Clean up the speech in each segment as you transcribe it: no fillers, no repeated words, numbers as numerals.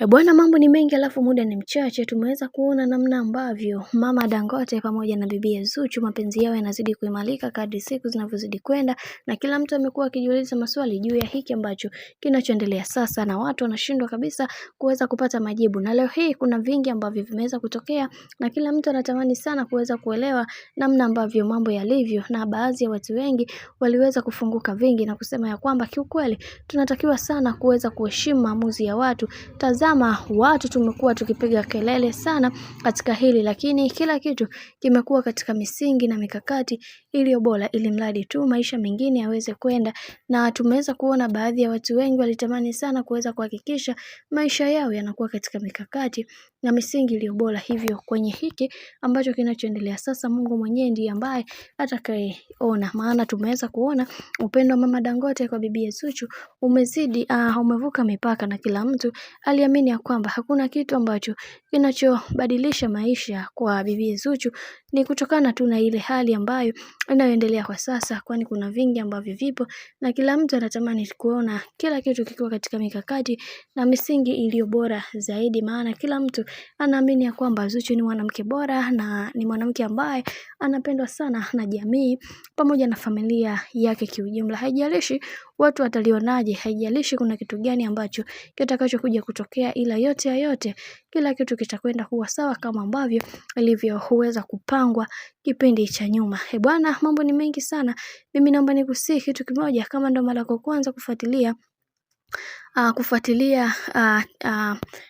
Bwana, mambo ni mengi alafu muda ni mchache. Tumeweza kuona namna ambavyo Mama Dangote pamoja na bibi Zuchu mapenzi yao yanazidi kuimarika kadri siku zinavyozidi kwenda, na kila mtu amekuwa akijiuliza maswali juu ya hiki ambacho kinachoendelea sasa, na watu wanashindwa kabisa kuweza kupata majibu. Na leo hii kuna vingi ambavyo vimeweza kutokea na kila mtu anatamani sana kuweza kuelewa namna ambavyo mambo yalivyo, na baadhi ya watu wengi waliweza kufunguka vingi na kusema ya kwamba kiukweli tunatakiwa sana kuweza kuheshimu maamuzi ya watu. Tazama, watu tumekuwa tukipiga kelele sana katika hili, lakini kila kitu kimekuwa katika misingi na mikakati iliyo bora, ili mradi tu maisha mengine yaweze kwenda. Na tumeweza kuona baadhi ya watu wengi walitamani sana kuweza kuhakikisha maisha yao yanakuwa katika mikakati na misingi iliyo bora. Hivyo kwenye hiki ambacho kinachoendelea sasa, Mungu mwenyewe ndiye ambaye atakayeona, maana tumeweza kuona upendo wa Mama Dangote kwa bibi Zuchu umezidi umevuka mipaka, na kila mtu aliamini ya kwamba hakuna kitu ambacho kinachobadilisha maisha kwa bibi Zuchu, ni kutokana tu na ile hali ambayo inayoendelea kwa sasa, kwani kuna vingi ambavyo vipo na kila mtu anatamani kuona kila kitu kikiwa katika mikakati na misingi iliyo bora zaidi, maana kila mtu anaamini ya kwamba Zuchu ni mwanamke bora na ni mwanamke ambaye anapendwa sana na jamii pamoja na familia yake kiujumla. Haijalishi watu watalionaje, haijalishi kuna kitu gani ambacho kitakachokuja kutokea, ila yote ya yote kila kitu kitakwenda kuwa sawa kama ambavyo ilivyoweza kupangwa kipindi cha nyuma. Bwana, mambo ni mengi sana. Mimi naomba nikusihi kitu kimoja, kama ndo mara yako kwanza kufuatilia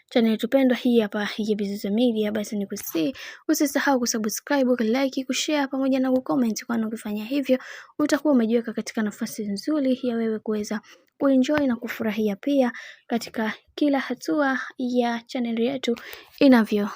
channel tupendwa hii hapa ya Bizuza Media, basi nikusihi usisahau kusubscribe, like, kushare pamoja na kucomment, kwani ukifanya hivyo utakuwa umejiweka katika nafasi nzuri ya wewe kuweza kuenjoy na kufurahia pia katika kila hatua ya channel yetu inavyo